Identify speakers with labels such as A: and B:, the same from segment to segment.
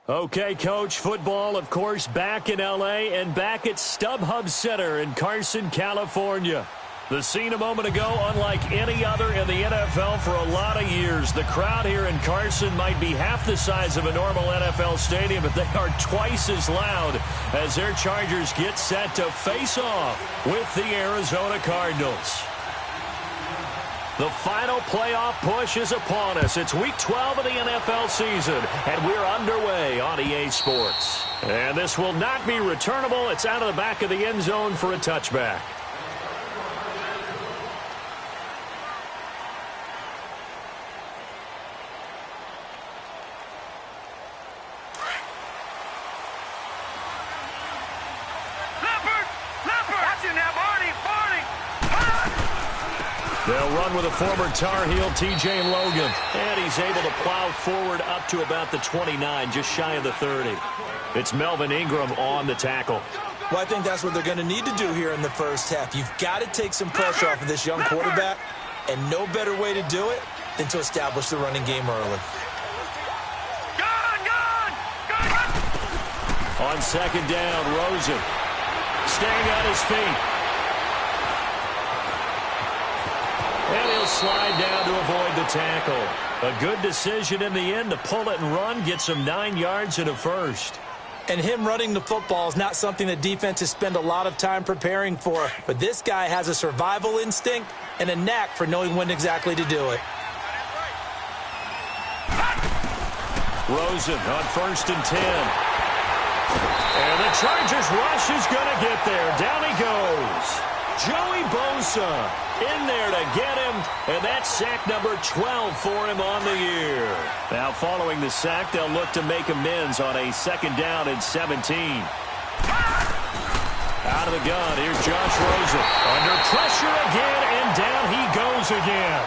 A: Okay, Coach, football, of course, back in L.A. and back at StubHub Center in Carson, California. The scene a moment ago, unlike any other in the NFL for a lot of years. The crowd here in Carson might be half the size of a normal NFL stadium, but they are twice as loud as their Chargers get set to face off with the Arizona Cardinals. The final playoff push is upon us. It's Week 12 of the NFL season, and we're underway on EA Sports. And this will not be returnable. It's out of the back of the end zone for a touchback. They'll run with a former Tar Heel, TJ Logan. And he's able to plow forward up to about the 29, just shy of the 30. It's Melvin Ingram on the tackle.
B: Well, I think that's what they're going to need to do here in the first half. You've got to take some pressure off of this young quarterback, and no better way to do it than to establish the running game early.
A: On second down, Rosen staying on his feet. And he'll slide down to avoid the tackle. A good decision in the end to pull it and run, get some 9 yards and a first.
B: And him running the football is not something that defenses spend a lot of time preparing for. But this guy has a survival instinct and a knack for knowing when exactly to do it.
A: Rosen on 1st and 10. And the Chargers rush is going to get there. Down he goes. Joey Bosa in there to get him, and that's sack number 12 for him on the year. Now following the sack, they'll look to make amends on a 2nd down and 17. Out of the gun, here's Josh Rosen. Under pressure again, and down he goes again.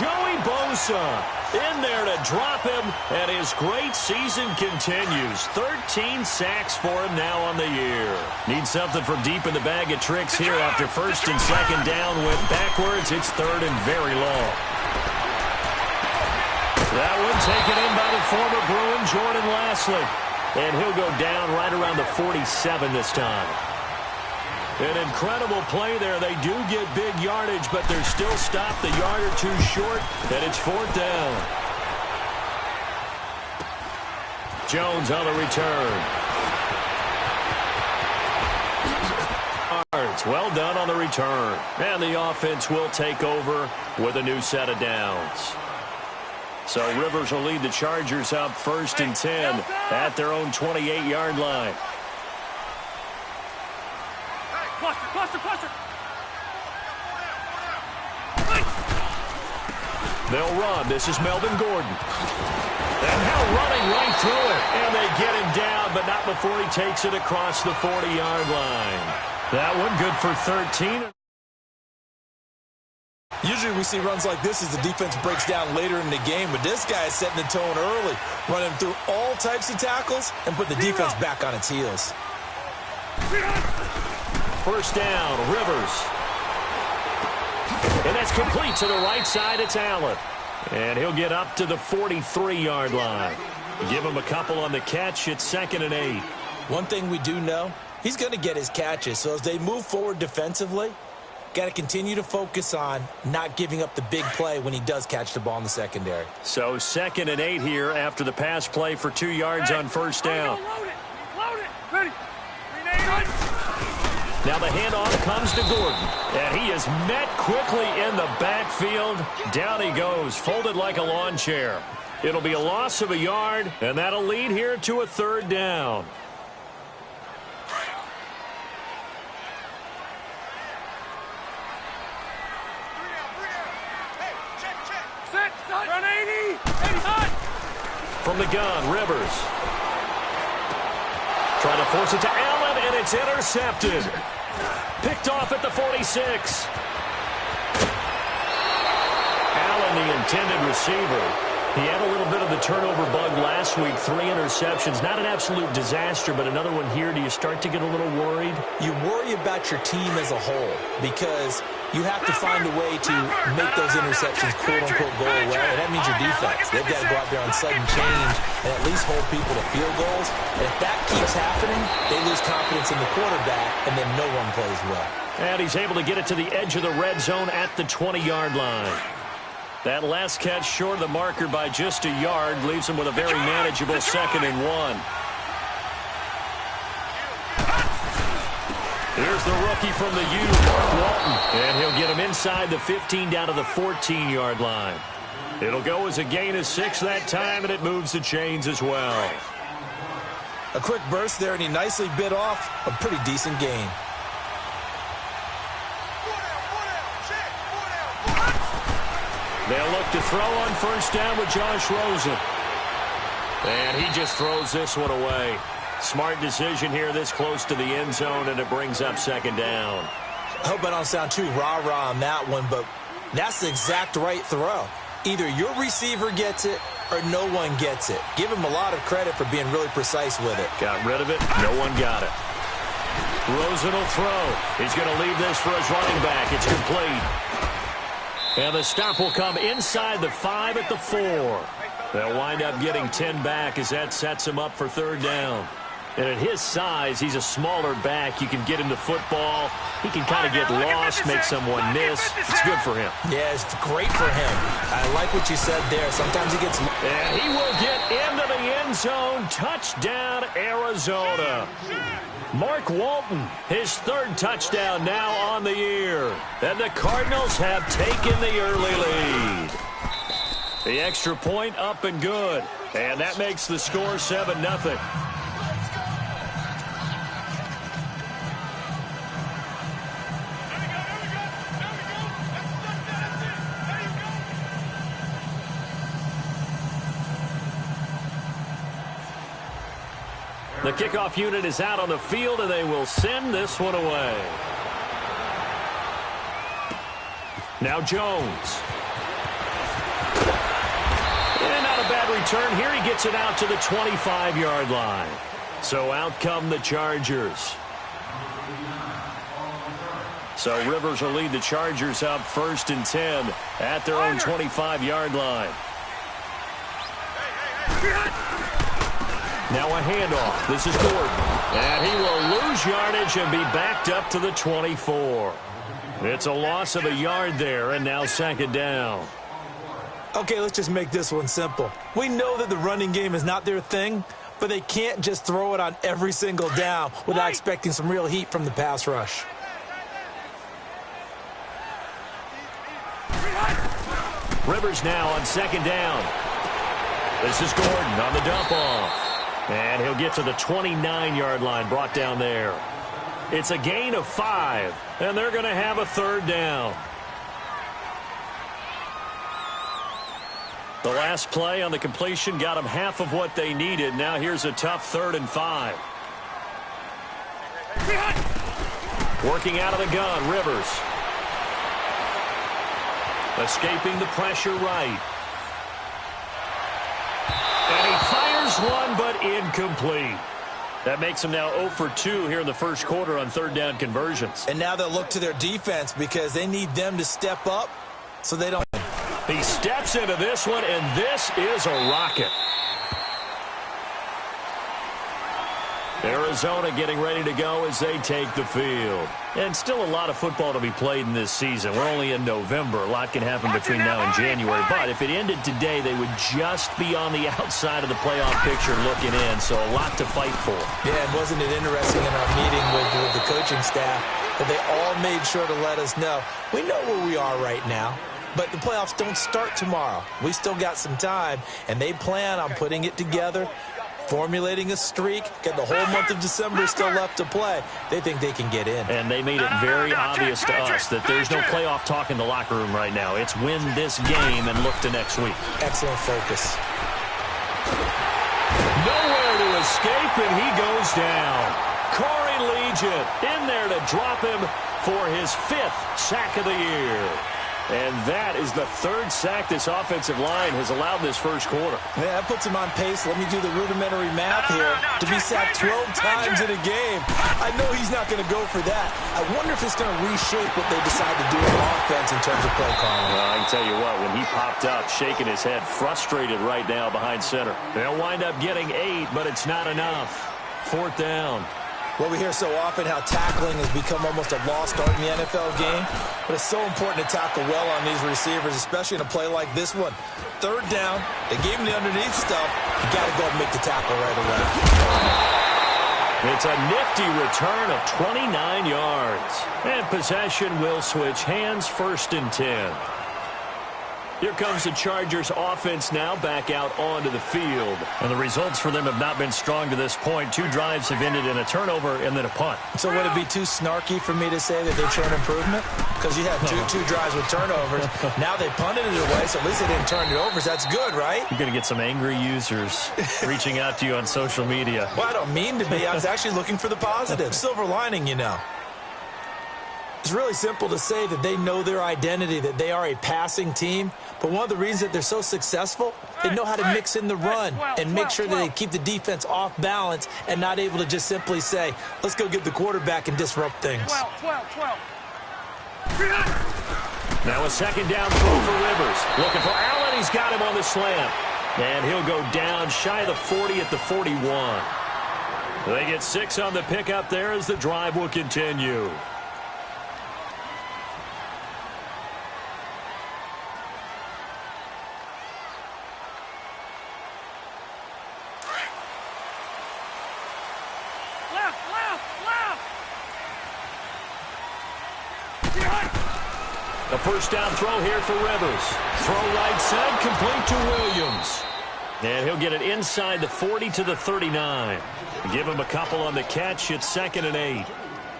A: Joey Bosa in there to drop him, and his great season continues. 13 sacks for him now on the year. Needs something from deep in the bag of tricks here after 1st and 2nd down. Went backwards. It's 3rd and very long. That one taken in by the former Bruin, Jordan Lasley. And he'll go down right around the 47 this time. An incredible play there. They do get big yardage, but they're still stopped a yard or two short, and it's 4th down. Jones on the return. Well done on the return. And the offense will take over with a new set of downs. So Rivers will lead the Chargers up 1st and 10 at their own 28-yard line.
C: Cluster.
A: They'll run. This is Melvin Gordon. And now running right through it. And they get him down, but not before he takes it across the 40-yard line. That one good for 13.
B: Usually we see runs like this as the defense breaks down later in the game, but this guy is setting the tone early, running through all types of tackles and put the defense back on its heels.
A: 1st down, Rivers. And that's complete to the right side. It's Allen. And he'll get up to the 43-yard line. Give him a couple on the catch. It's 2nd and 8.
B: One thing we do know, he's going to get his catches. So as they move forward defensively, got to continue to focus on not giving up the big play when he does catch the ball in the secondary.
A: So 2nd and 8 here after the pass play for 2 yards on 1st down.
C: Load it. Ready.
A: Now the handoff comes to Gordon. And he is met quickly in the backfield. Down he goes, folded like a lawn chair. It'll be a loss of a yard, and that'll lead here to a 3rd down.
C: Run 80. 80.
A: From the gun, Rivers. Trying to force it to Allen, and it's intercepted. Picked off at the 46. Allen, the intended receiver. He had a little bit of the turnover bug last week, 3 interceptions. Not an absolute disaster, but another one here. Do you start to get a little worried?
B: You worry about your team as a whole because you have to find a way to make those interceptions, quote-unquote, go away, and that means your defense. They've got to go out there on sudden change and at least hold people to field goals. And if that keeps happening, they lose confidence in the quarterback, and then no one plays well.
A: And he's able to get it to the edge of the red zone at the 20-yard line. That last catch short of the marker by just a yard leaves him with a very manageable 2nd and 1. Here's the rookie from the U, Mark Walton. And he'll get him inside the 15 down to the 14-yard line. It'll go as a gain of 6 that time, and it moves the chains as well.
B: A quick burst there, and he nicely bit off a pretty decent gain.
A: They'll look to throw on 1st down with Josh Rosen. And he just throws this one away. Smart decision here this close to the end zone, and it brings up 2nd down.
B: I hope I don't sound too rah-rah on that one, but that's the exact right throw. Either your receiver gets it or no one gets it. Give him a lot of credit for being really precise with it.
A: Got rid of it. No one got it. Rosen will throw. He's going to leave this for his running back. It's complete. And the stop will come inside the 5 at the 4. They'll wind up getting 10 back as that sets him up for 3rd down. And at his size, he's a smaller back. You can get him the football. He can kind of get lost, make someone miss. It's good for him.
B: Yeah, it's great for him. I like what you said there. Sometimes he gets...
A: And he will get into the end zone. Touchdown, Arizona. Mark Walton, his 3rd touchdown now on the year. And the Cardinals have taken the early lead. The extra point up and good. And that makes the score 7-0. The kickoff unit is out on the field, and they will send this one away. Now Jones. And not a bad return here. He gets it out to the 25-yard line. So out come the Chargers. So Rivers will lead the Chargers up 1st and 10 at their own 25-yard line. Now a handoff. This is Gordon. And he will lose yardage and be backed up to the 24. It's a loss of a yard there, and now 2nd down.
B: Okay, let's just make this one simple. We know that the running game is not their thing, but they can't just throw it on every single down without expecting some real heat from the pass rush.
A: Rivers now on 2nd down. This is Gordon on the dump off. And he'll get to the 29-yard line, brought down there. It's a gain of 5, and they're going to have a 3rd down. The last play on the completion got them half of what they needed. Now here's a tough 3rd and 5. Working out of the gun, Rivers. Escaping the pressure right. And he fires one, but incomplete. That makes him now 0 for 2 here in the first quarter on 3rd down conversions.
B: And now they'll look to their defense because they need them to step up so they don't...
A: He steps into this one, and this is a rocket. Arizona getting ready to go as they take the field. And still a lot of football to be played in this season. We're only in November. A lot can happen between now and January. But if it ended today, they would just be on the outside of the playoff picture looking in. So a lot to fight for.
B: Yeah, and wasn't it interesting in our meeting with the coaching staff that they all made sure to let us know, we know where we are right now. But the playoffs don't start tomorrow. We still got some time, and they plan on putting it together, formulating a streak, get the whole month of December still left to play. They think they can get in.
A: And they made it very obvious to us that there's no playoff talk in the locker room right now. It's win this game and look to next week.
B: Excellent focus.
A: Nowhere to escape, and he goes down. Corey Legion in there to drop him for his 5th sack of the year. And that is the third sack this offensive line has allowed this first quarter.
B: Yeah, that puts him on pace. Let me do the rudimentary math here. To be sacked 12 times in a game. I know he's not going to go for that. I wonder if it's going to reshape what they decide to do on offense in terms of play calling.
A: Well, I can tell you what, when he popped up, shaking his head, frustrated right now behind center. They'll wind up getting 8, but it's not enough. 4th down.
B: Well, we hear so often how tackling has become almost a lost art in the NFL game, but it's so important to tackle well on these receivers, especially in a play like this one. 3rd down, they gave him the underneath stuff. You got to go and make the tackle right away.
A: It's a nifty return of 29 yards. And possession will switch hands, 1st and 10. Here comes the Chargers offense now back out onto the field. And the results for them have not been strong to this point. 2 drives have ended in a turnover and then a punt.
B: So would it be too snarky for me to say that they're showing improvement? Because you had two drives with turnovers. Now they punted it away, so at least they didn't turn it over. So that's good, right?
A: You're going to get some angry users reaching out to you on social media.
B: Well, I don't mean to be. I was actually looking for the positive. Silver lining, you know. It's really simple to say that they know their identity, that they are a passing team. But one of the reasons that they're so successful, they know how to mix in the run and make sure that they keep the defense off balance and not able to just simply say, let's go get the quarterback and disrupt things.
C: 12.
A: Now a 2nd down throw for Rivers. Looking for Allen. He's got him on the slant. And he'll go down shy of the 40 at the 41. They get 6 on the pickup there as the drive will continue. The 1st down throw here for Rivers. Throw right side, complete to Williams. And he'll get it inside the 40 to the 39. Give him a couple on the catch. It's 2nd and 8.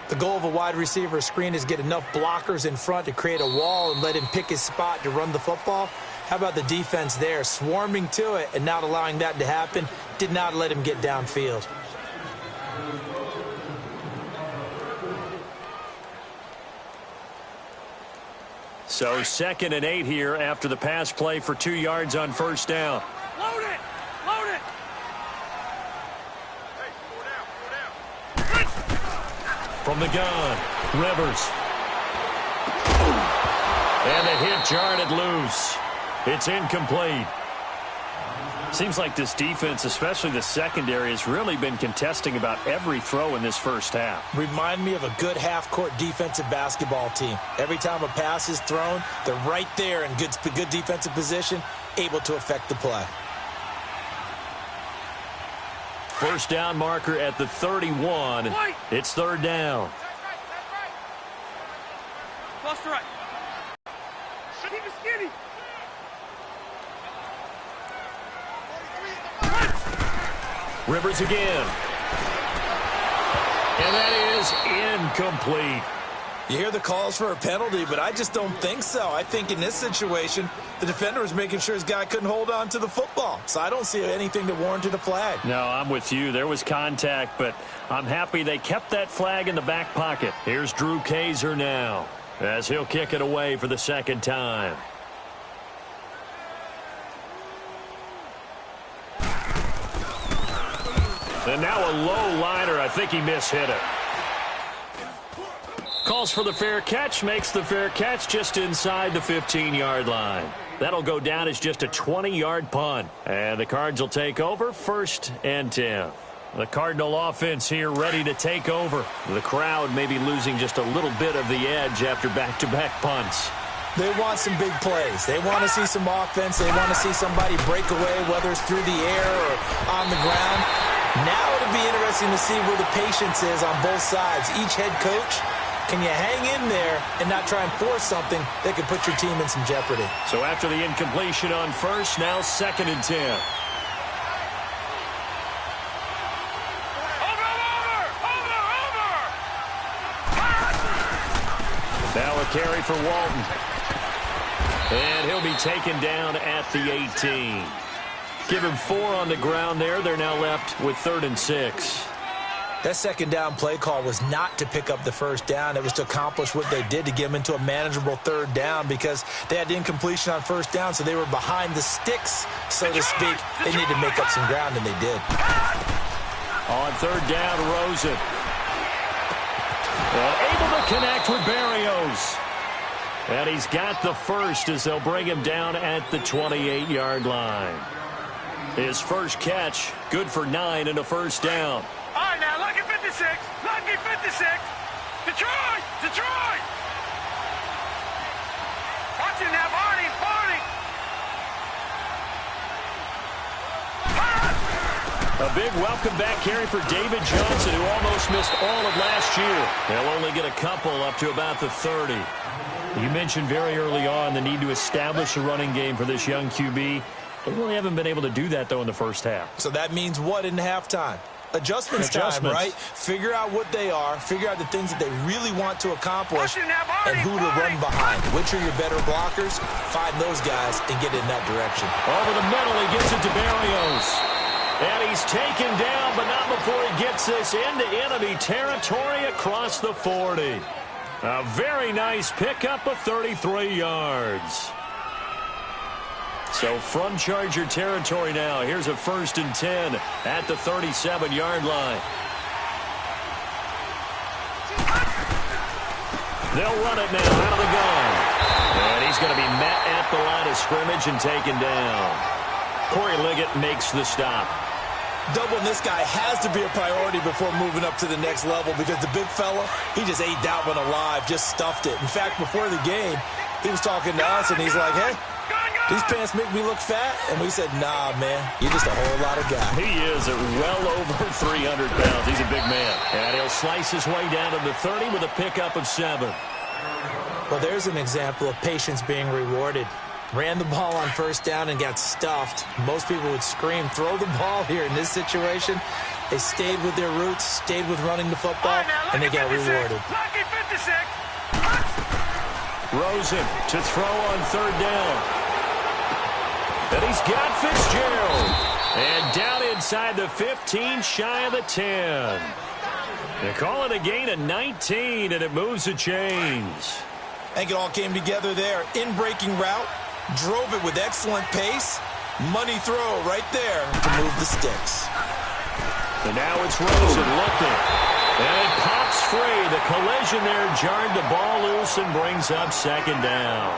B: The goal of a wide receiver screen is get enough blockers in front to create a wall and let him pick his spot to run the football. How about the defense there, swarming to it and not allowing that to happen? Did not let him get downfield.
A: So 2nd and 8 here after the pass play for 2 yards on 1st down.
C: Load it!
A: Hey, from the gun, Rivers. And the hit jarred loose. It's incomplete. Seems like this defense, especially the secondary, has really been contesting about every throw in this first half.
B: Remind me of a good half-court defensive basketball team. Every time a pass is thrown, they're right there in good defensive position, able to affect the play.
A: 1st down marker at the 31. It's 3rd down.
C: Cluster right. Keep it skinny.
A: Rivers again. And that is incomplete.
B: You hear the calls for a penalty, but I just don't think so. I think in this situation, the defender was making sure his guy couldn't hold on to the football. So I don't see anything that warranted a flag.
A: No, I'm with you. There was contact, but I'm happy they kept that flag in the back pocket. Here's Drew Kaiser now as he'll kick it away for the 2nd time. And now a low liner. I think he mishit it. Calls for the fair catch, makes the fair catch just inside the 15-yard line. That'll go down as just a 20-yard punt. And the Cards will take over, 1st and 10. The Cardinal offense here ready to take over. The crowd may be losing just a little bit of the edge after back-to-back punts.
B: They want some big plays. They want to see some offense. They want to see somebody break away, whether it's through the air or on the ground. Now it'll be interesting to see where the patience is on both sides. Each head coach, can you hang in there and not try and force something that could put your team in some jeopardy?
A: So after the incompletion on 1st, now 2nd and 10. Now a carry for Walton. And he'll be taken down at the 18. Give him 4 on the ground there. They're now left with 3rd and 6.
B: That second down play call was not to pick up the first down. It was to accomplish what they did to get them into a manageable third down because they had incompletion on first down, so they were behind the sticks, so to speak. They needed to make up some ground, and they did.
A: On third down, Rosen. Able to connect with Berrios. And he's got the first as they'll bring him down at the 28-yard line. His first catch, good for 9 and a first down.
C: All right, now, lucky 56. Lucky 56. Detroit! Detroit! Watch it now, Barney! Barney!
A: A big welcome back carry for David Johnson, who almost missed all of last year. They'll only get a couple up to about the 30. You mentioned very early on the need to establish a running game for this young QB. They really haven't been able to do that, though, in the first half.
B: So that means what in halftime? Adjustments time, right? Figure out what they are, figure out the things that they really want to accomplish, and who to run behind. Which are your better blockers? Find those guys and get in that direction.
A: Over the middle, he gets it to Berrios. And he's taken down, but not before he gets this into enemy territory across the 40. A very nice pickup of 33 yards. So from Charger territory now, here's a 1st and 10 at the 37-yard line. They'll run it now out of the gun. And he's going to be met at the line of scrimmage and taken down. Corey Liggett makes the stop.
B: Doubling this guy has to be a priority before moving up to the next level because the big fella, he just ate that one alive, just stuffed it. In fact, before the game, he was talking to us, and he's like, hey, these pants make me look fat. And we said, nah, man, you're just a whole lot of guy.
A: He is at well over 300 pounds. He's a big man. And he'll slice his way down to the 30 with a pickup of 7.
B: Well, there's an example of patience being rewarded. Ran the ball on first down and got stuffed. Most people would scream, throw the ball here. In this situation, they stayed with their roots, stayed with running the football, and they got rewarded.
C: Lucky 56.
A: Rosen to throw on third down. And he's got Fitzgerald. And down inside the 15, shy of the 10. They call it a gain of 19, and it moves the chains.
B: I think it all came together there. In-breaking route. Drove it with excellent pace. Money throw right there to move the sticks.
A: And now it's Rosen looking. And it pops free. The collision there jarred the ball loose and brings up second down.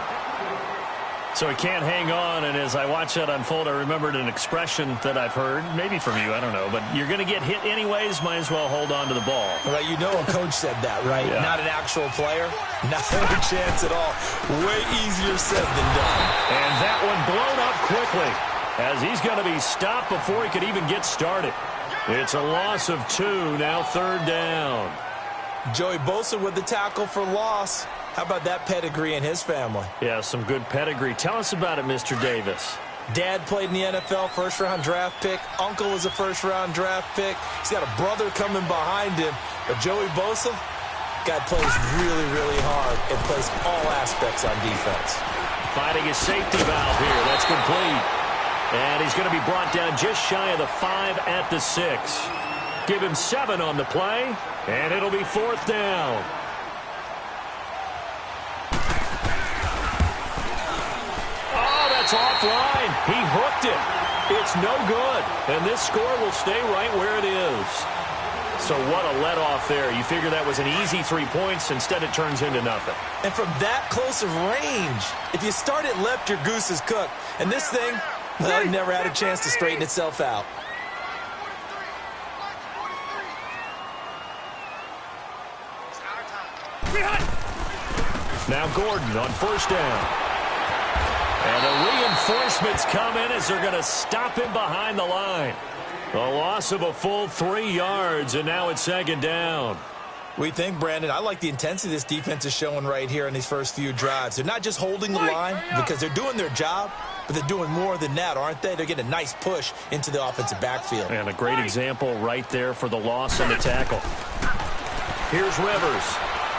A: So he can't hang on, and as I watch that unfold, I remembered an expression that I've heard, maybe from you, I don't know, but you're going to get hit anyways, might as well hold on to the ball.
B: Well, you know a coach said that, right?
A: Yeah.
B: Not an actual player. Not a chance at all. Way easier said than done.
A: And that one blown up quickly as he's going to be stopped before he could even get started. It's a loss of 2, now third down.
B: Joey Bosa with the tackle for loss. How about that pedigree in his family?
A: Yeah, some good pedigree. Tell us about it, Mr. Davis.
B: Dad played in the NFL, first-round draft pick. Uncle was a first-round draft pick. He's got a brother coming behind him. But Joey Bosa, guy plays really, really hard and plays all aspects on defense.
A: Finding his safety valve here. That's complete. And he's going to be brought down just shy of the 5 at the 6. Give him 7 on the play, and it'll be 4th down. It's offline. He hooked it. It's no good. And this score will stay right where it is. So what a let-off there. You figure that was an easy 3 points. Instead, it turns into nothing.
B: And from that close of range, if you start it left, your goose is cooked. And this thing, well, it never had a chance to straighten itself out.
A: Now Gordon on first down. And the reinforcements come in as they're going to stop him behind the line. A loss of a full 3 yards, and now it's second down.
B: We think, Brandon, I like the intensity this defense is showing right here in these first few drives. They're not just holding the line because they're doing their job, but they're doing more than that, aren't they? They're getting a nice push into the offensive backfield.
A: And a great example right there for the loss on the tackle. Here's Rivers.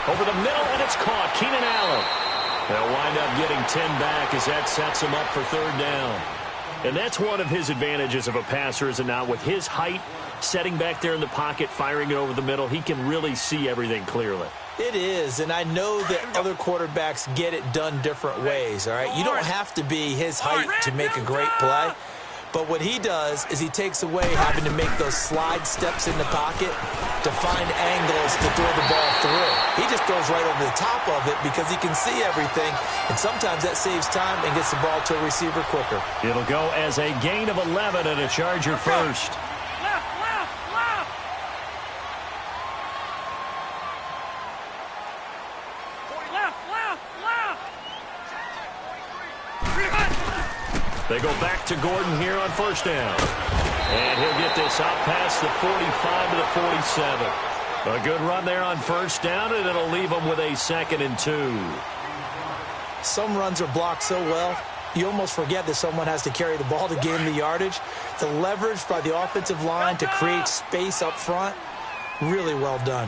A: Over the middle, and it's caught. Keenan Allen. They'll wind up getting 10 back as that sets them up for third down. And that's one of his advantages of a passer, is it not? With his height, setting back there in the pocket, firing it over the middle, he can really see everything clearly.
B: It is, and I know that other quarterbacks get it done different ways, all right? You don't have to be his height to make a great play. But what he does is he takes away having to make those slide steps in the pocket to find angles to throw the ball through. He just throws right over the top of it because he can see everything, and sometimes that saves time and gets the ball to a receiver quicker.
A: It'll go as a gain of 11 and a Charger first.
C: Left, left, left. Left, left, left.
A: They go back to Gordon here on first down. And he'll get this out past the 45 to the 47. A good run there on first down, and it'll leave them with a 2nd and 2.
B: Some runs are blocked so well, you almost forget that someone has to carry the ball to gain the yardage. The leverage by the offensive line to create space up front, really well done.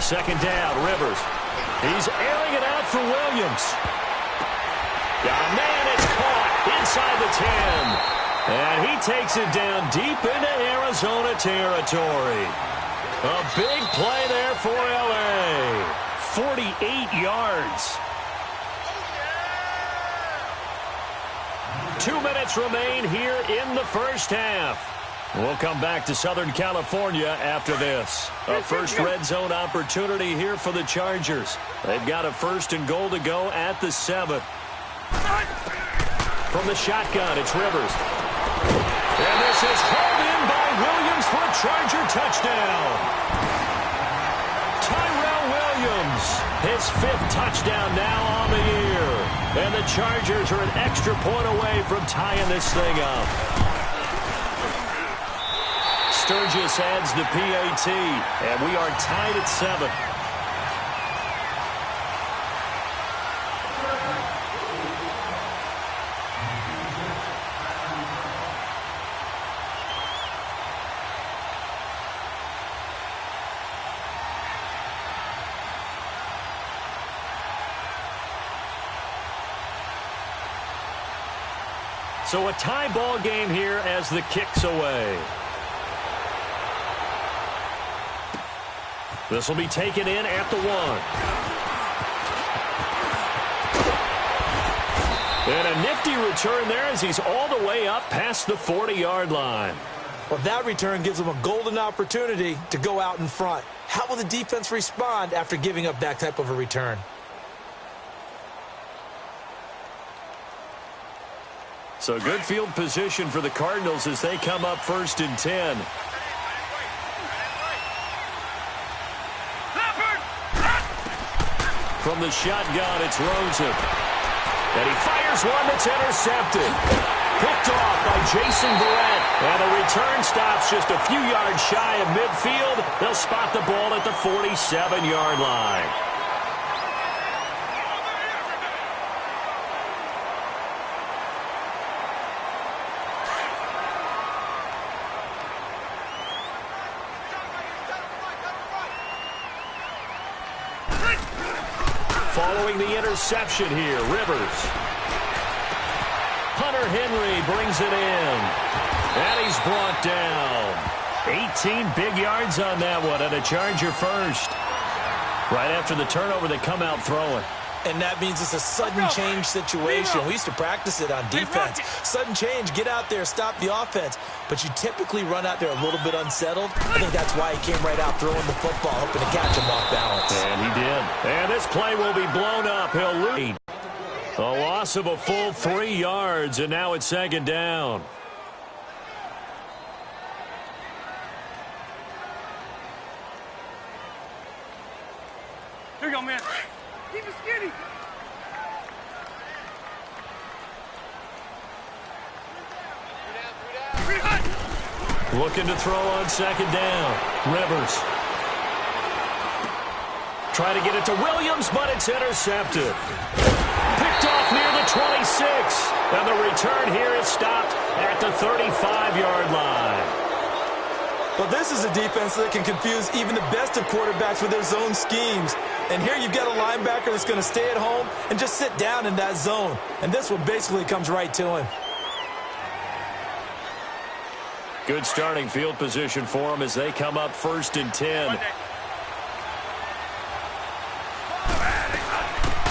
A: 2nd down, Rivers. He's airing it out for Williams. Got a man, it's caught inside the 10. And he takes it down deep into Arizona territory. A big play there for L.A. 48 yards. 2 minutes remain here in the first half. We'll come back to Southern California after this. A first red zone opportunity here for the Chargers. They've got a 1st and goal to go at the 7. From the shotgun, it's Rivers. And this is hauled in by Williams for a Charger touchdown. Tyrell Williams, his 5th touchdown now on the year. And the Chargers are an extra point away from tying this thing up. Sturgis adds the PAT, and we are tied at 7. So a tie ball game here as the kick's away. This will be taken in at the 1. And a nifty return there as he's all the way up past the 40-yard line.
B: Well, that return gives them a golden opportunity to go out in front. How will the defense respond after giving up that type of a return?
A: So good field position for the Cardinals as they come up 1st and 10. From the shotgun, it's Rosen. And he fires one that's intercepted. Picked off by Jason Verrett. And the return stops just a few yards shy of midfield. They'll spot the ball at the 47-yard line. Following the interception here, Rivers. Hunter Henry brings it in. And he's brought down. 18 big yards on that one, and a Charger first. Right after the turnover, they come out throwing.
B: And that means it's a sudden change situation. We used to practice it on defense. Sudden change, get out there, stop the offense. But you typically run out there a little bit unsettled. I think that's why he came right out throwing the football, hoping to catch him off balance.
A: And he did. And this play will be blown up. He'll lead. A loss of a full 3 yards, and now it's 2nd down.
C: Here you go, man. Keep it skinny.
A: Looking to throw on 2nd down. Rivers. Try to get it to Williams, but it's intercepted. Picked off near the 26. And the return here is stopped at the 35-yard line.
B: Well, this is a defense that can confuse even the best of quarterbacks with their zone schemes. And here you've got a linebacker that's going to stay at home and just sit down in that zone. And this one basically comes right to him.
A: Good starting field position for them as they come up 1st and 10.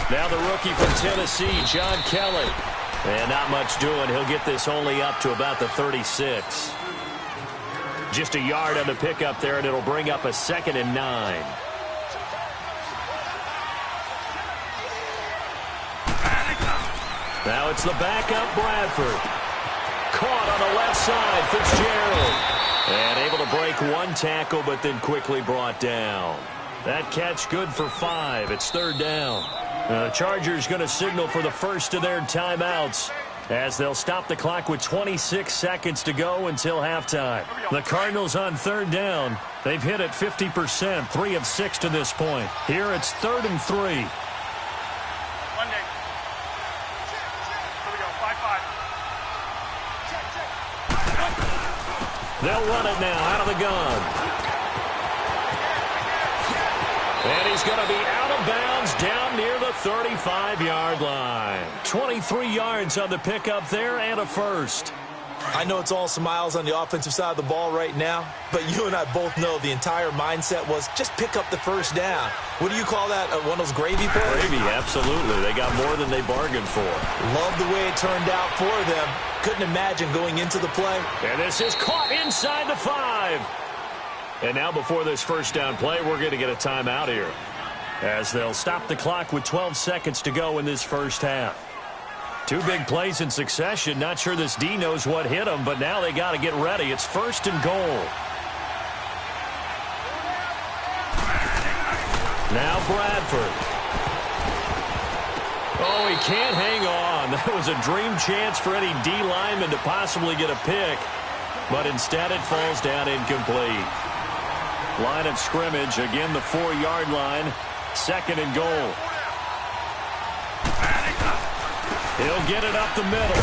A: Now the rookie from Tennessee, John Kelly. And not much doing. He'll get this only up to about the 36. Just a yard on the pickup there, and it'll bring up a 2nd and 9. Now it's the backup, Bradford. Caught on the left side, Fitzgerald. And able to break one tackle, but then quickly brought down. That catch good for 5. It's 3rd down. The Chargers going to signal for the first of their timeouts as they'll stop the clock with 26 seconds to go until halftime. The Cardinals on 3rd down. They've hit it 50%, 3 of 6 to this point. Here it's 3rd and 3.
C: Monday. Here we go, 5-5.
A: They'll run it now out of the gun. And he's going to be out of bounds down near the 35-yard line. 23 yards on the pickup there and a first.
B: I know it's all smiles on the offensive side of the ball right now, but you and I both know the entire mindset was just pick up the first down. What do you call that? One of those gravy plays?
A: Gravy, absolutely. They got more than they bargained for.
B: Love the way it turned out for them. Couldn't imagine going into the play.
A: And this is caught inside the 5. And now before this first down play, we're going to get a timeout here as they'll stop the clock with 12 seconds to go in this first half. 2 big plays in succession. Not sure this D knows what hit them, but now they got to get ready. It's 1st and goal. Now Bradford. Oh, he can't hang on. That was a dream chance for any D lineman to possibly get a pick, but instead it falls down incomplete. Line of scrimmage, again the 4-yard line, 2nd and goal. He'll get it up the middle.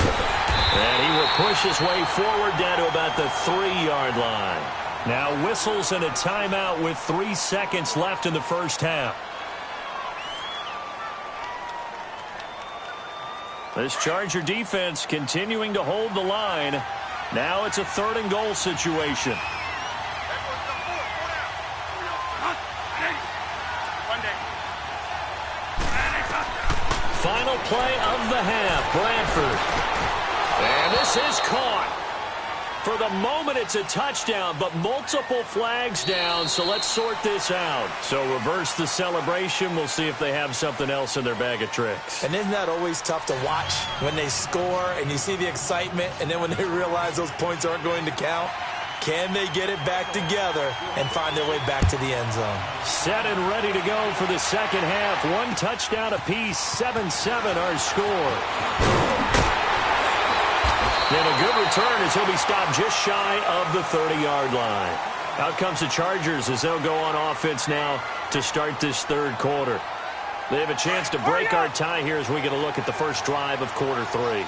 A: And he will push his way forward down to about the 3-yard line. Now whistles and a timeout with 3 seconds left in the first half. This Charger defense continuing to hold the line. Now it's a 3rd and goal situation. Final play of the half, Bradford. And this is caught. For the moment, it's a touchdown, but multiple flags down, so let's sort this out. So reverse the celebration. We'll see if they have something else in their bag of tricks.
B: And isn't that always tough to watch when they score and you see the excitement, and then when they realize those points aren't going to count? Can they get it back together and find their way back to the end zone?
A: Set and ready to go for the second half. 1 touchdown apiece, 7-7 our score. And a good return as he'll be stopped just shy of the 30-yard line. Out comes the Chargers as they'll go on offense now to start this 3rd quarter. They have a chance to break our tie here as we get a look at the first drive of quarter 3.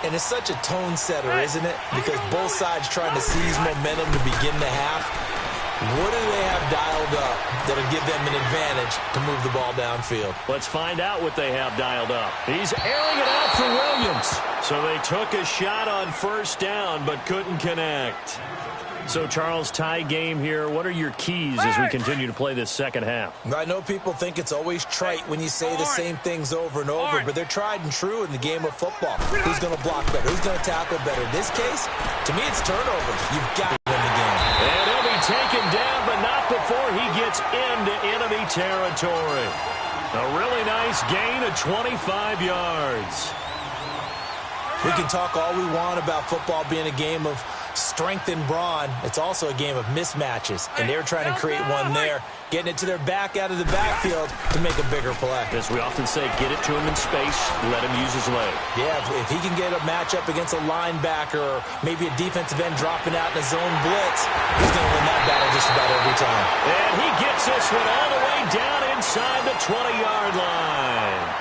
B: And it's such a tone setter, isn't it? Because both sides trying to seize momentum to begin the half. What do they have dialed up that'll give them an advantage to move the ball downfield?
A: Let's find out what they have dialed up. He's airing it out for Williams. So they took a shot on 1st down but couldn't connect. So, Charles, tie game here. What are your keys as we continue to play this second half?
B: I know people think it's always trite when you say the same things over and over, but they're tried and true in the game of football. Who's going to block better? Who's going to tackle better? In this case, to me, it's turnovers. You've got to win the game.
A: And he'll be taken down, but not before he gets into enemy territory. A really nice gain of 25 yards.
B: We can talk all we want about football being a game of strength and brawn. It's also a game of mismatches, and they're trying to create one there, getting it to their back out of the backfield to make a bigger play.
A: As we often say, get it to him in space, let him use his leg.
B: Yeah, if he can get a matchup against a linebacker or maybe a defensive end dropping out in a zone blitz, he's going to win that battle just about every time.
A: And he gets this one all the way down inside the 20-yard line.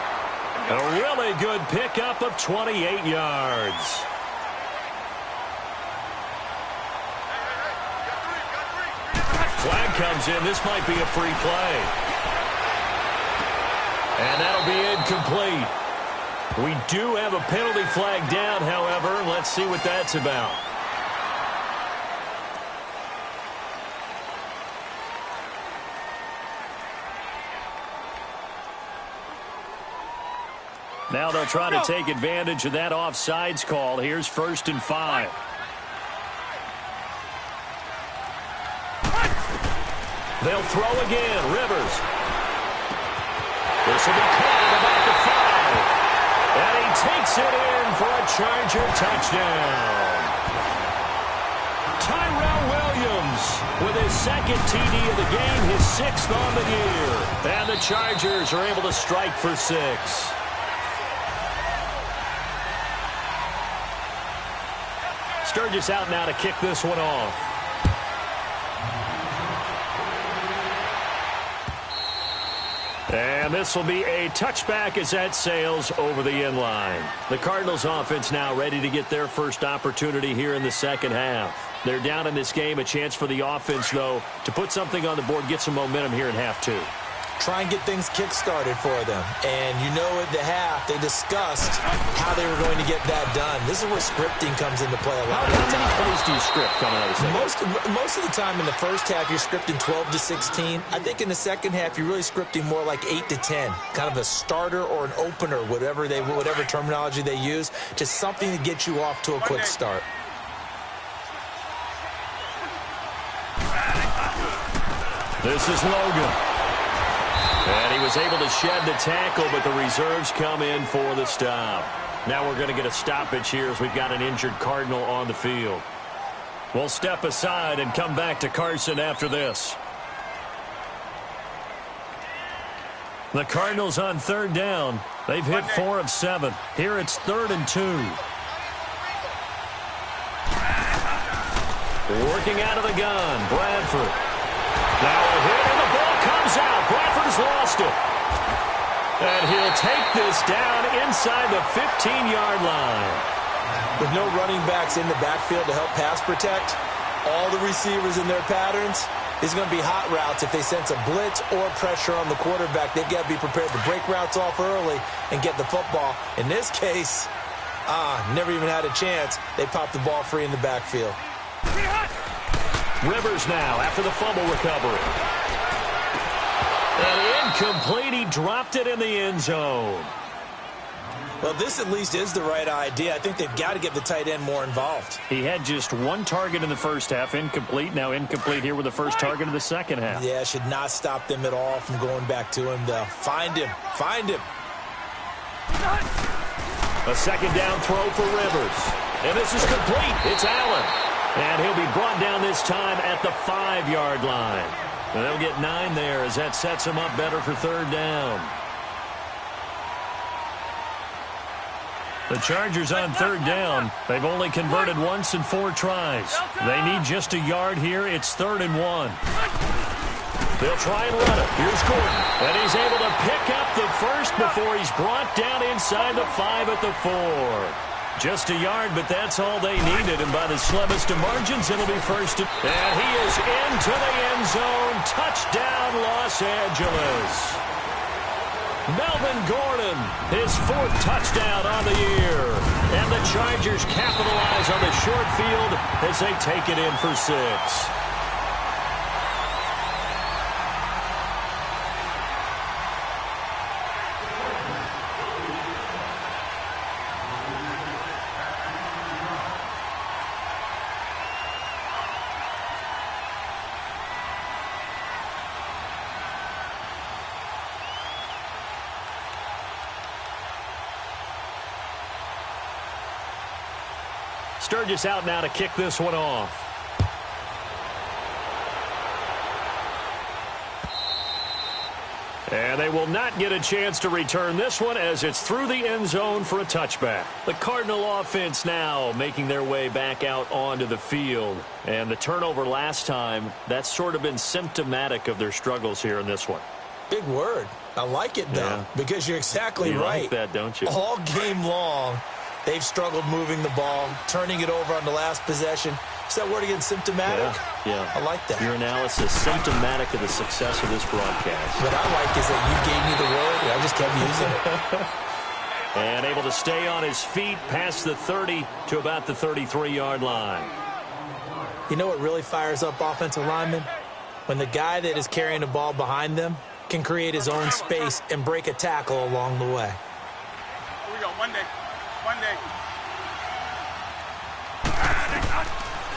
A: A really good pickup of 28 yards. comes in. This might be a free play. And that'll be incomplete. We do have a penalty flag down, however. Let's see what that's about. Now they'll try to take advantage of that offsides call. Here's 1st and 5. They'll throw again. Rivers. This will be called about the 5. And he takes it in for a Charger touchdown. Tyrell Williams with his 2nd TD of the game, his 6th on the year. And the Chargers are able to strike for 6. Sturgis out now to kick this one off. And this will be a touchback as that sails over the end line. The Cardinals offense now ready to get their first opportunity here in the second half. They're down in this game. A chance for the offense, though, to put something on the board, get some momentum here in half 2.
B: Try and get things kick-started for them. And you know at the half, they discussed how they were going to get that done. This is where scripting comes into play a lot of the time.
A: How many plays do you script coming out of the second?
B: Most of the time in the first half, you're scripting 12 to 16. I think in the second half, you're really scripting more like 8 to 10. Kind of a starter or an opener, whatever terminology they use, just something to get you off to a quick start.
A: This is Logan. And he was able to shed the tackle, but the reserves come in for the stop. Now we're going to get a stoppage here as we've got an injured Cardinal on the field. We'll step aside and come back to Carson after this. The Cardinals on 3rd down. They've hit 4 of 7. Here it's 3rd and 2. Working out of the gun, Bradford. Now a hit and the ball comes out. Bradford's lost it. And he'll take this down inside the 15-yard line.
B: With no running backs in the backfield to help pass protect, all the receivers in their patterns, is going to be hot routes. If they sense a blitz or pressure on the quarterback, they've got to be prepared to break routes off early and get the football. In this case, never even had a chance. They popped the ball free in the backfield.
A: Rivers now after the fumble recovery. And incomplete. He dropped it in the end zone.
B: Well, this at least is the right idea. I think they've got to get the tight end more involved.
A: He had just 1 target in the first half, incomplete. Now incomplete here with the first target of the second half.
B: Yeah, should not stop them at all from going back to him, though. Find him. Find him.
A: A 2nd down throw for Rivers. And this is complete. It's Allen. And he'll be brought down this time at the 5-yard line. And they'll get 9 there as that sets him up better for 3rd down. The Chargers on 3rd down. They've only converted once in 4 tries. They need just a yard here. It's 3rd and 1. They'll try and run it. Here's Gordon. And he's able to pick up the first before he's brought down inside the 5 at the 4. Just a yard, but that's all they needed. And by the slimmest of margins, it'll be 1st. And he is into the end zone. Touchdown, Los Angeles. Melvin Gordon, his 4th touchdown on the year. And the Chargers capitalize on the short field as they take it in for 6. Sturgis out now to kick this one off. And they will not get a chance to return this one as it's through the end zone for a touchback. The Cardinal offense now making their way back out onto the field. And the turnover last time, that's sort of been symptomatic of their struggles here in this one.
B: Big word. I like it, though, because you're exactly right.
A: You like that, don't you?
B: All game long, they've struggled moving the ball, turning it over on the last possession. Is that word again, symptomatic?
A: Yeah.
B: I like that.
A: Your analysis, symptomatic of the success of this broadcast.
B: What I like is that you gave me the word, and I just kept using it.
A: And able to stay on his feet past the 30 to about the 33-yard line.
B: You know what really fires up offensive linemen? When the guy that is carrying the ball behind them can create his own space and break a tackle along the way.
C: Here we go. One day.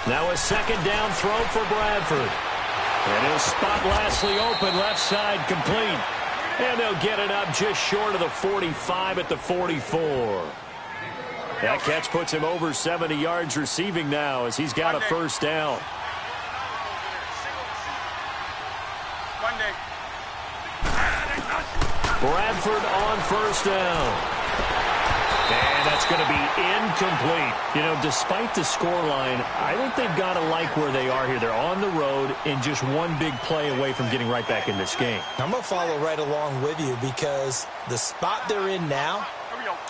A: Now a second down throw for Bradford. And he'll spot Lashley open, left side complete. And they'll get it up just short of the 45 at the 44. That catch puts him over 70 yards receiving now as he's got a first down. Bradford on first down. And that's going to be incomplete. You know, despite the scoreline, I think they've got to like where they are here. They're on the road and just one big play away from getting right back in this game.
B: I'm going to follow right along with you because the spot they're in now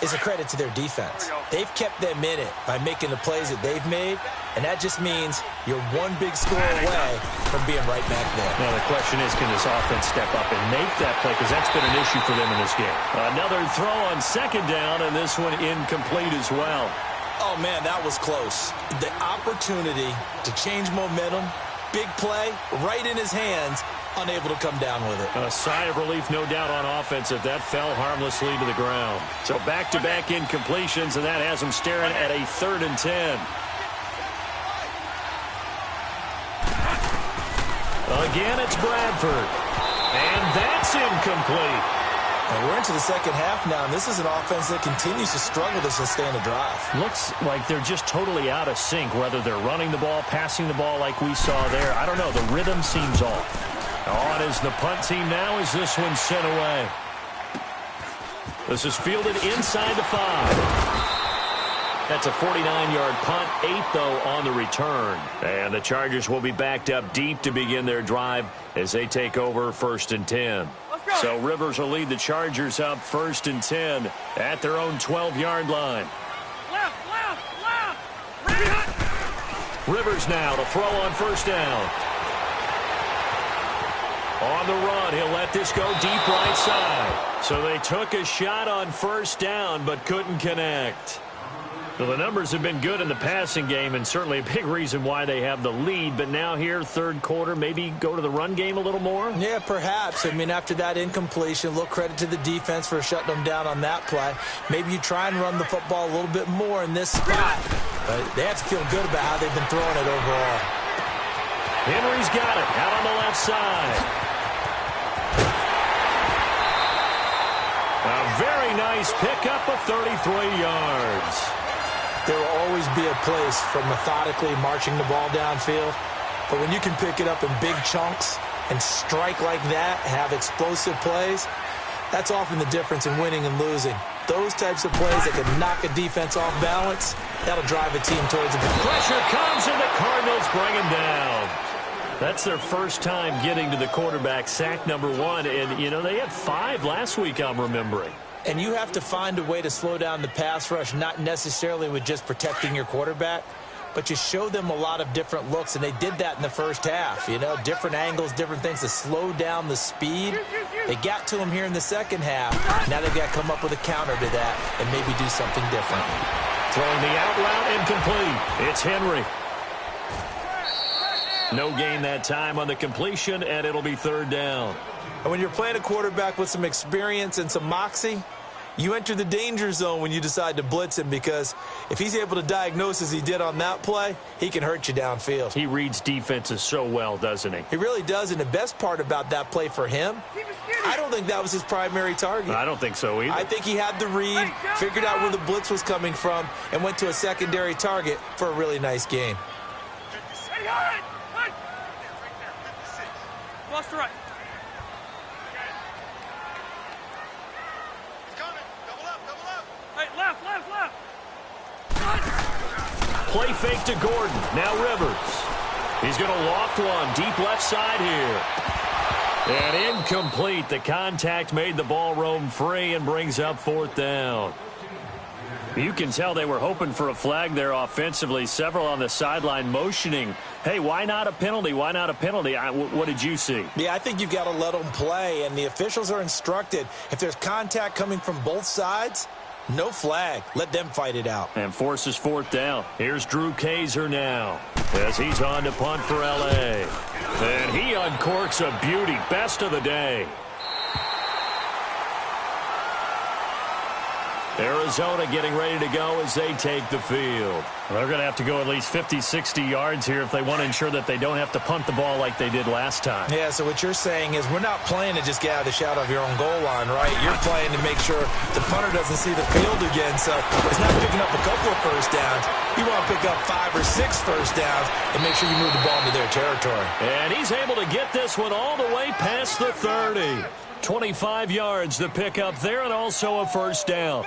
B: is a credit to their defense. They've kept them in it by making the plays that they've made, and that just means you're one big score away from being right back there.
A: Now, the question is, can this offense step up and make that play? Because that's been an issue for them in this game. Another throw on second down, and this one incomplete as well.
B: Oh, man, that was close. The opportunity to change momentum, big play, right in his hands, unable to come down with it.
A: A sigh of relief, no doubt, on offense if that fell harmlessly to the ground. So back-to-back incompletions, and that has them staring at a 3rd and 10. Again, it's Bradford. And that's incomplete.
B: And we're into the second half now, and this is an offense that continues to struggle to sustain a drive.
A: Looks like they're just totally out of sync, whether they're running the ball, passing the ball like we saw there. I don't know. The rhythm seems off. On is the punt team now as this one's sent away. This is fielded inside the 5. That's a 49-yard punt, 8, though, on the return. And the Chargers will be backed up deep to begin their drive as they take over 1st and 10. So Rivers will lead the Chargers up 1st and 10 at their own 12-yard line.
C: Left.
A: Rivers now to throw on first down. On the run, he'll let this go deep right side. So they took a shot on first down but couldn't connect. Well, the numbers have been good in the passing game and certainly a big reason why they have the lead. But now here, third quarter, maybe go to the run game a little more?
B: Yeah, perhaps. I mean, after that incompletion, a little credit to the defense for shutting them down on that play. Maybe you try and run the football a little bit more in this spot. But they have to feel good about how they've been throwing it overall.
A: Henry's got it out on the left side. A very nice pickup of 33 yards.
B: There will always be a place for methodically marching the ball downfield. But when you can pick it up in big chunks and strike like that, have explosive plays, that's often the difference in winning and losing. Those types of plays that can knock a defense off balance, that'll drive a team towards a good.
A: Pressure comes and the Cardinals bring him down. That's their first time getting to the quarterback, sack number 1. And, you know, they had 5 last week, I'm remembering.
B: And you have to find a way to slow down the pass rush, not necessarily with just protecting your quarterback, but you show them a lot of different looks, and they did that in the first half. You know, different angles, different things to slow down the speed. They got to him here in the second half. Now they've got to come up with a counter to that and maybe do something different.
A: Throwing the out route incomplete. It's Henry. No gain that time on the completion, and it'll be third down.
B: And when you're playing a quarterback with some experience and some moxie, you enter the danger zone when you decide to blitz him, because if he's able to diagnose as he did on that play, he can hurt you downfield.
A: He reads defenses so well, doesn't he?
B: He really does, and the best part about that play for him, I don't think that was his primary target.
A: I don't think so either.
B: I think he had the read, figured out where the blitz was coming from, and went to a secondary target for a really nice game.
C: Lost to right. Hey, left.
A: Play fake to Gordon. Now Rivers. He's going to loft one deep left side here. And incomplete. The contact made the ball roam free and brings up fourth down. You can tell they were hoping for a flag there offensively. Several on the sideline motioning, hey, why not a penalty? Why not a penalty? What did you see?
B: Yeah, I think you've got to let them play, and the officials are instructed. If there's contact coming from both sides, no flag. Let them fight it out.
A: And forces fourth down. Here's Drew Kaiser now as he's on to punt for L.A. And he uncorks a beauty. Best of the day. Arizona getting ready to go as they take the field. They're going to have to go at least 50, 60 yards here if they want to ensure that they don't have to punt the ball like they did last time.
B: Yeah, so what you're saying is we're not playing to just get out of the shadow of your own goal line, right? You're playing to make sure the punter doesn't see the field again. So it's not picking up a couple of first downs. You want to pick up 5 or 6 first downs and make sure you move the ball into their territory.
A: And he's able to get this one all the way past the 30. 25 yards to pick up there and also a first down.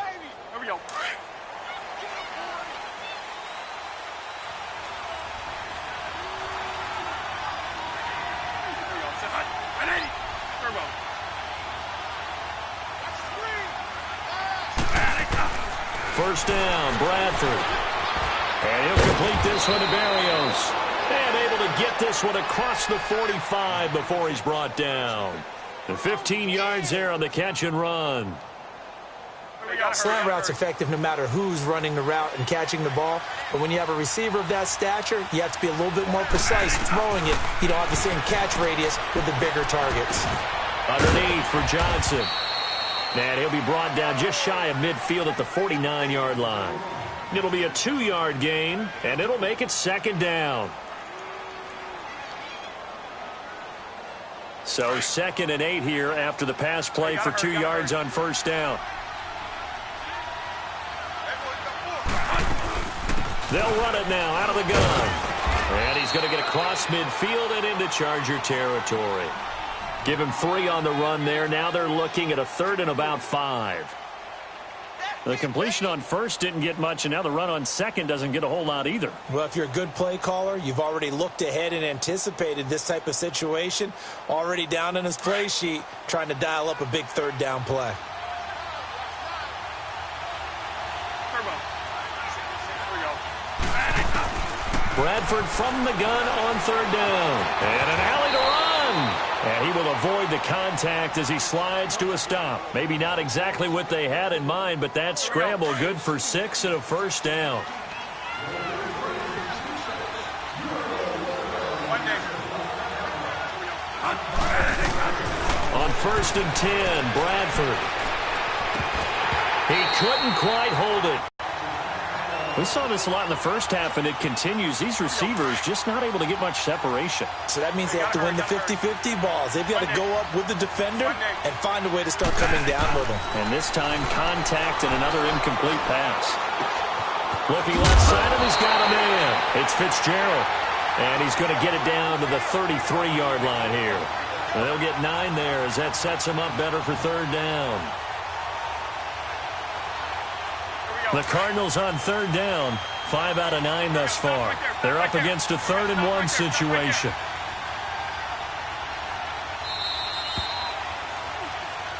A: First down, Bradford. And he'll complete this one to Barrios. And able to get this one across the 45 before he's brought down. The 15 yards there on the catch and run.
B: Slant route's effective no matter who's running the route and catching the ball. But when you have a receiver of that stature, you have to be a little bit more precise throwing it. You don't have the same catch radius with the bigger targets.
A: Underneath for Johnson. And he'll be brought down just shy of midfield at the 49-yard line. It'll be a 2-yard gain, and it'll make it second down. So 2nd and 8 here after the pass play for 2 yards on first down. They'll run it now out of the gun. And he's going to get across midfield and into Charger territory. Give him 3 on the run there. Now they're looking at a 3rd and about 5. The completion on first didn't get much, and now the run on second doesn't get a whole lot either.
B: Well, if you're a good play caller, you've already looked ahead and anticipated this type of situation. Already down in his play sheet, trying to dial up a big 3rd down play.
A: Bradford from the gun on 3rd down. And an alley to run. And he will avoid the contact as he slides to a stop. Maybe not exactly what they had in mind, but that scramble good for 6 and a first down. On 1st and 10, Bradford. He couldn't quite hold it. We saw this a lot in the first half, and it continues. These receivers just not able to get much separation.
B: So that means they have to win the 50-50 balls. They've got to go up with the defender and find a way to start coming down with them.
A: And this time, contact and another incomplete pass. Looking left side, and he's got a man. It's Fitzgerald. And he's going to get it down to the 33-yard line here. And they'll get 9 there as that sets him up better for 3rd down. The Cardinals on 3rd down, 5 out of 9 thus far. They're up against a 3rd and 1 situation.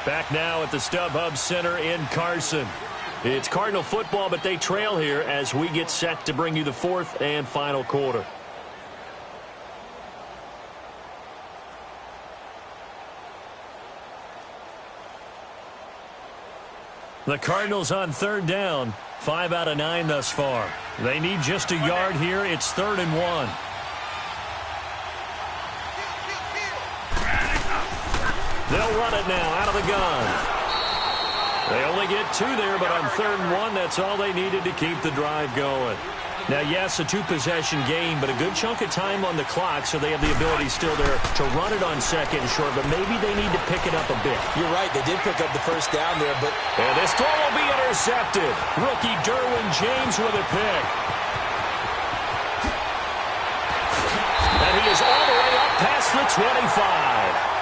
A: Back now at the StubHub Center in Carson. It's Cardinal football, but they trail here as we get set to bring you the 4th and final quarter. The Cardinals on 3rd down, 5 out of 9 thus far. They need just a yard here. It's 3rd and 1. They'll run it now out of the gun. They only get 2 there, but on 3rd and 1, that's all they needed to keep the drive going. Now, yes, a 2-possession game, but a good chunk of time on the clock, so they have the ability still there to run it on 2nd and short, but maybe they need to pick it up a bit.
B: You're right. They did pick up the first down there, but...
A: And this throw will be intercepted. Rookie Derwin James with a pick. And he is all the way up past the 25.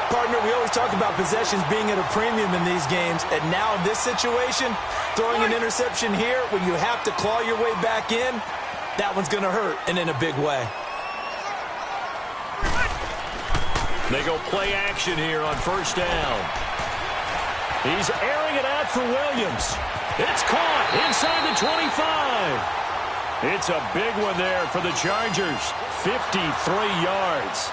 B: Partner, we always talk about possessions being at a premium in these games, and now in this situation, throwing an interception here when you have to claw your way back in, that one's going to hurt, and in a big way.
A: They go play action here on 1st down. He's airing it out for Williams. It's caught inside the 25. It's a big one there for the Chargers. 53 yards.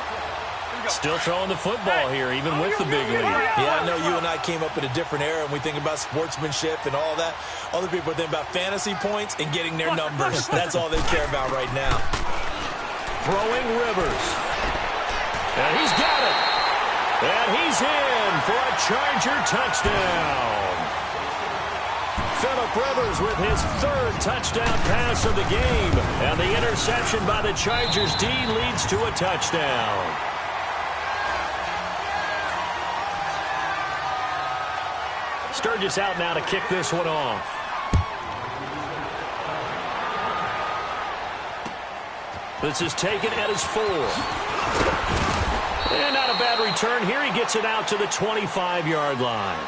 A: Still throwing the football here, even with the big lead.
B: Yeah, I know you and I came up in a different era, and we think about sportsmanship and all that. Other people think about fantasy points and getting their numbers. That's all they care about right now.
A: Throwing Rivers. And he's got it. And he's in for a Charger touchdown. Phillip Rivers with his third touchdown pass of the game. And the interception by the Chargers D leads to a touchdown. Sturgis out now to kick this one off. This is taken at his 4. And not a bad return here. He gets it out to the 25-yard line.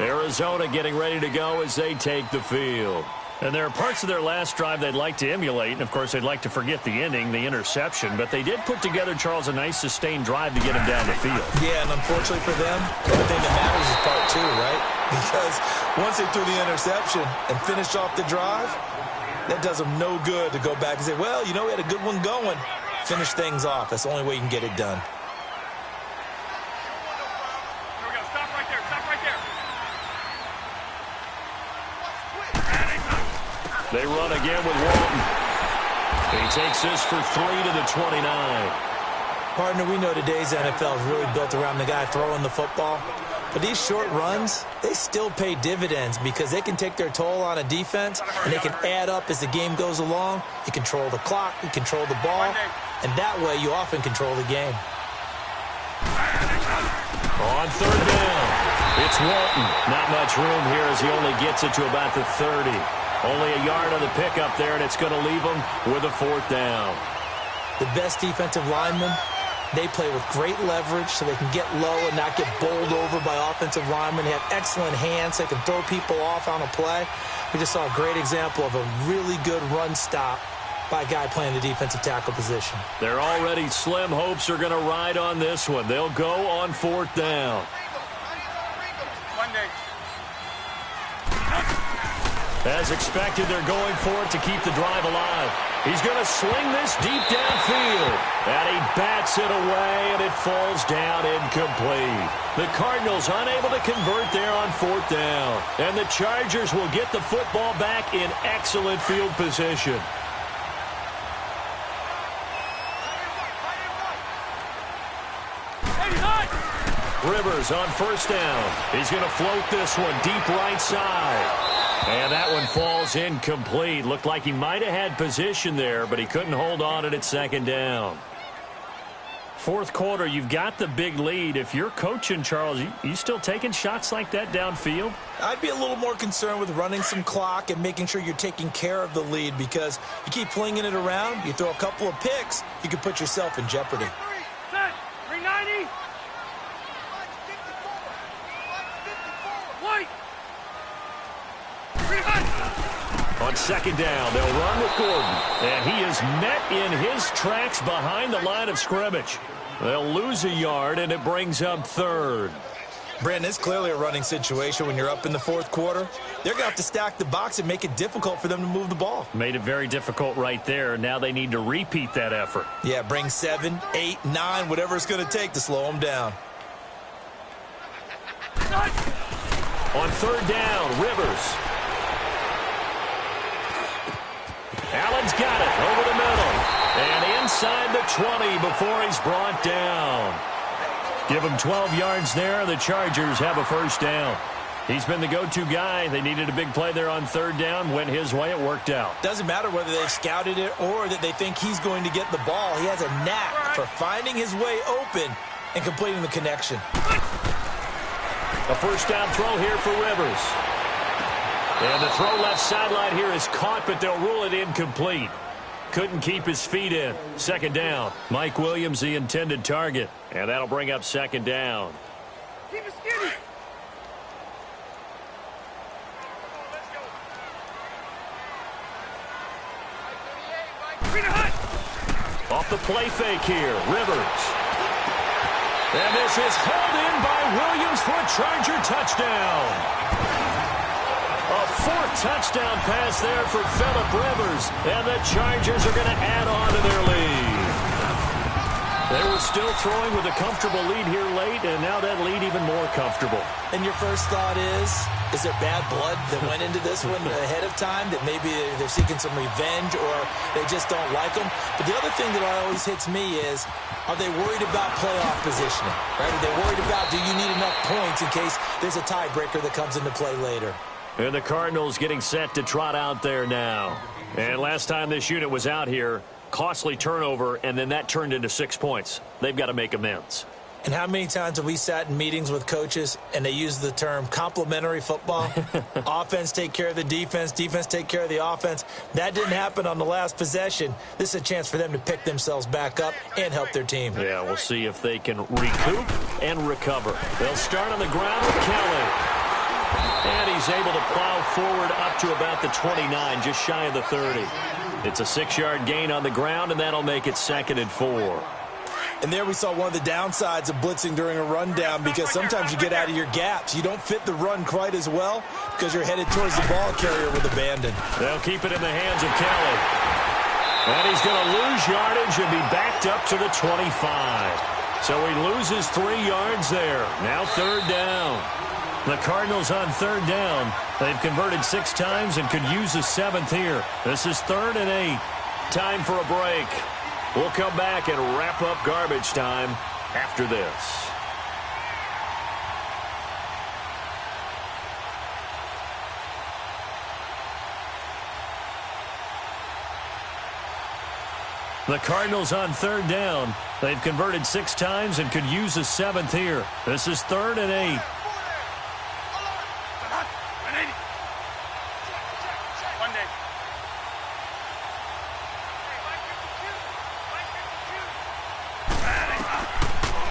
A: Arizona getting ready to go as they take the field. And there are parts of their last drive they'd like to emulate. And, of course, they'd like to forget the ending, the interception. But they did put together, Charles, a nice sustained drive to get him down the field.
B: Yeah, and unfortunately for them, the only thing that matters is part 2, right? Because once they threw the interception and finished off the drive, that does them no good to go back and say, well, you know, we had a good one going. Finish things off. That's the only way you can get it done.
C: Here we go. Stop right there. Stop right there.
A: They run again with Walton. He takes this for 3 to the 29.
B: Partner, we know today's NFL is really built around the guy throwing the football. But these short runs, they still pay dividends because they can take their toll on a defense, and they can add up as the game goes along. You control the clock, you control the ball, and that way you often control the game.
A: On third down, it's Walton. Not much room here as he only gets it to about the 30. Only a yard on the pickup there, and it's going to leave him with a 4th down.
B: The best defensive linemen, they play with great leverage so they can get low and not get bowled over by offensive linemen. They have excellent hands. They can throw people off on a play. We just saw a great example of a really good run stop by a guy playing the defensive tackle position.
A: Their already slim hopes are going to ride on this one. They'll go on 4th down. As expected, they're going for it to keep the drive alive. He's going to swing this deep downfield. And he bats it away, and it falls down incomplete. The Cardinals unable to convert there on 4th down. And the Chargers will get the football back in excellent field position. Rivers on 1st down. He's going to float this one deep right side. And that one falls incomplete. Looked like he might have had position there, but he couldn't hold on it at 2nd down. 4th quarter, you've got the big lead. If you're coaching, Charles, you still taking shots like that downfield?
B: I'd be a little more concerned with running some clock and making sure you're taking care of the lead, because you keep flinging it around, you throw a couple of picks, you can put yourself in jeopardy.
C: Set. 390. White.
A: On 2nd down, they'll run with Gordon. And he is met in his tracks behind the line of scrimmage. They'll lose a yard, and it brings up 3rd.
B: Brandon, it's clearly a running situation when you're up in the 4th quarter. They're going to have to stack the box and make it difficult for them to move the ball.
A: Made it very difficult right there. Now they need to repeat that effort.
B: Yeah, bring 7, 8, 9, whatever it's going to take to slow them down.
A: On 3rd down, Rivers. Allen's got it over the middle. And inside the 20 before he's brought down. Give him 12 yards there. The Chargers have a 1st down. He's been the go-to guy. They needed a big play there on 3rd down. Went his way. It worked out.
B: Doesn't matter whether they've scouted it or that they think he's going to get the ball. He has a knack for finding his way open and completing the connection.
A: A 1st down throw here for Rivers. And the throw left sideline here is caught, but they'll rule it incomplete. Couldn't keep his feet in. 2nd down. Mike Williams, the intended target. And that'll bring up 2nd down.
C: Keep it skinny.
A: Off the play fake here, Rivers. And this is held in by Williams for a Charger touchdown. A fourth touchdown pass there for Phillip Rivers. And the Chargers are going to add on to their lead. They were still throwing with a comfortable lead here late, and now that lead even more comfortable.
B: And your first thought is there bad blood that went into this one ahead of time, that maybe they're seeking some revenge or they just don't like them? But the other thing that always hits me is, are they worried about playoff positioning? Right? Are they worried about, do you need enough points in case there's a tiebreaker that comes into play later?
A: And the Cardinals getting set to trot out there now. And last time this unit was out here, costly turnover, and then that turned into 6 points. They've got to make amends.
B: And how many times have we sat in meetings with coaches and they use the term complementary football? Offense take care of the defense, defense take care of the offense. That didn't happen on the last possession. This is a chance for them to pick themselves back up and help their team.
A: Yeah, we'll see if they can recoup and recover. They'll start on the ground with Kelly. And he's able to plow forward up to about the 29, just shy of the 30. It's a 6-yard gain on the ground, and that'll make it 2nd and 4.
B: And there we saw one of the downsides of blitzing during a rundown, because sometimes you get out of your gaps. You don't fit the run quite as well because you're headed towards the ball carrier with abandon.
A: They'll keep it in the hands of Kelly. And he's going to lose yardage and be backed up to the 25. So he loses 3 yards there. Now 3rd down. The Cardinals on 3rd down. They've converted 6 times and could use a 7th here. This is 3rd and 8. Time for a break. We'll come back and wrap up garbage time after this. The Cardinals on 3rd down. They've converted 6 times and could use a 7th here. This is 3rd and 8.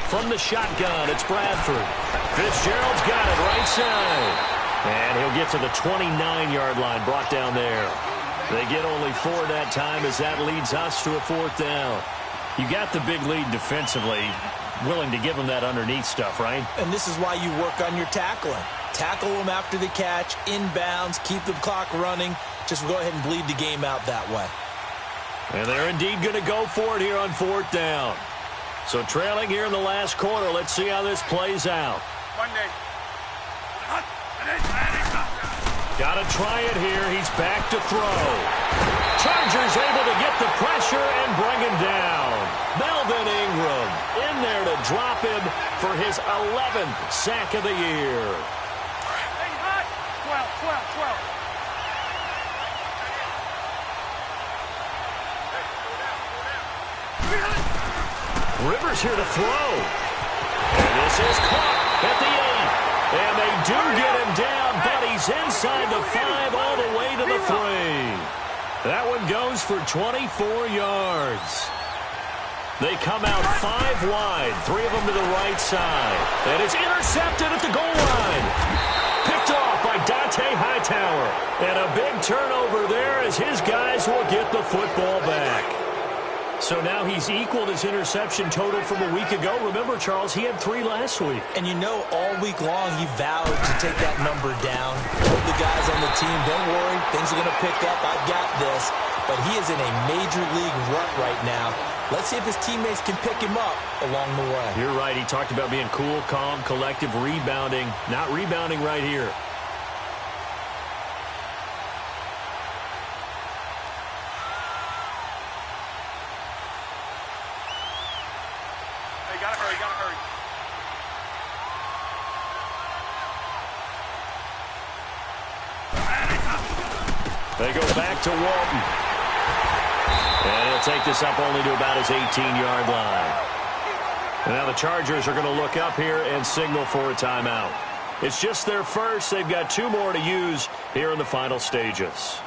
A: From the shotgun, it's Bradford. Fitzgerald's got it right side. And he'll get to the 29-yard line, brought down there. They get only 4 that time as that leads us to a 4th down. You got the big lead defensively, willing to give them that underneath stuff, right?
B: And this is why you work on your tackling. Tackle them after the catch, inbounds, keep the clock running. Just go ahead and bleed the game out that way.
A: And they're indeed going to go for it here on 4th down. So trailing here in the last quarter, let's see how this plays out. Got to try it here. He's back to throw. Chargers able to get the pressure and bring him down. Melvin Ingram in there to drop him for his 11th sack of the year.
C: 12.
A: Rivers here to throw. And this is caught at the 8. And they do get him down, but he's inside the 5 all the way to the 3. That one goes for 24 yards. They come out 5 wide, 3 of them to the right side. And it's intercepted at the goal line. Picked off by Dante Hightower. And a big turnover there as his guys will get the football back. So now he's equaled his interception total from a week ago. Remember, Charles, he had 3 last week.
B: And you know, all week long he vowed to take that number down. Told the guys on the team, don't worry, things are going to pick up. I've got this. But he is in a major league rut right now. Let's see if his teammates can pick him up along the way.
A: You're right. He talked about being cool, calm, collective, rebounding. Not rebounding right here.
C: Gotta hurry.
A: They go back to Walton. And he'll take this up only to about his 18-yard line. And now the Chargers are going to look up here and signal for a timeout. It's just their first. They've got 2 more to use here in the final stages.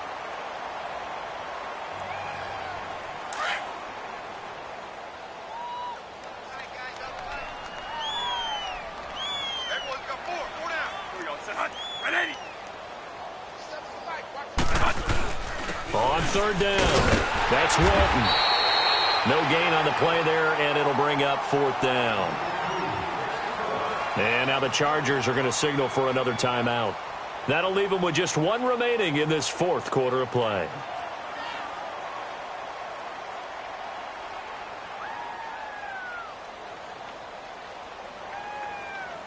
A: On 3rd down, that's Walton. No gain on the play there, and it'll bring up 4th down. And now the Chargers are going to signal for another timeout. That'll leave them with just one remaining in this fourth quarter of play.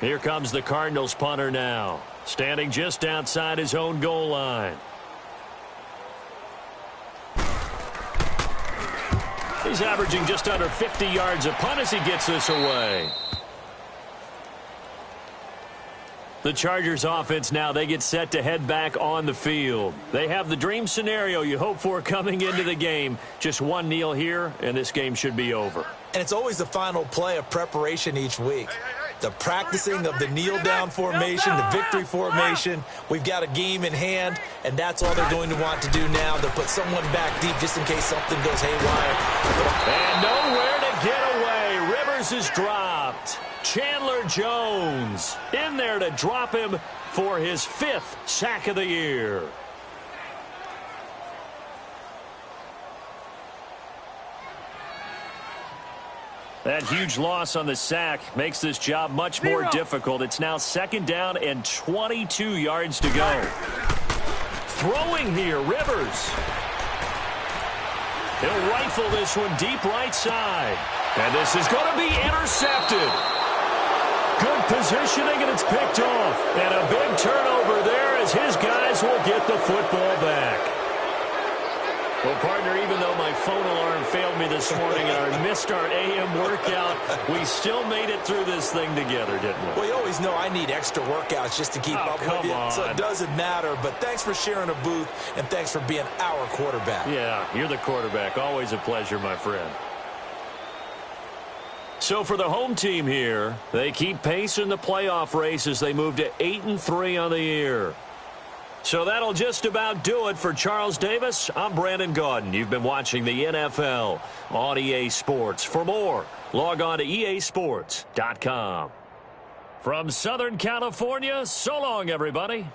A: Here comes the Cardinals punter now, standing just outside his own goal line. He's averaging just under 50 yards a punt as he gets this away. The Chargers offense now, they get set to head back on the field. They have the dream scenario you hope for coming into the game. Just one kneel here, and this game should be over.
B: And it's always the final play of preparation each week. The practicing of the kneel-down formation, the victory formation. We've got a game in hand, and that's all they're going to want to do now. They'll put someone back deep just in case something goes haywire.
A: And nowhere to get away. Rivers is dropped. Chandler Jones in there to drop him for his 5th sack of the year. That huge loss on the sack makes this job much more difficult. It's now 2nd down and 22 yards to go. Throwing here, Rivers. He'll rifle this one deep right side. And this is going to be intercepted. Good positioning, and it's picked off. And a big turnover there as his guys will get the football back. Well, partner, even though my phone alarm failed me this morning and I missed our AM workout, we still made it through this thing together, didn't we?
B: Well, you always know I need extra workouts just to keep up with you, so it doesn't matter. But thanks for sharing a booth, and thanks for being our quarterback.
A: Yeah, you're the quarterback. Always a pleasure, my friend. So for the home team here, they keep pace in the playoff race as they move to 8-3 on the year. So that'll just about do it for Charles Davis. I'm Brandon Gaudin. You've been watching the NFL on EA Sports. For more, log on to easports.com. From Southern California, so long, everybody.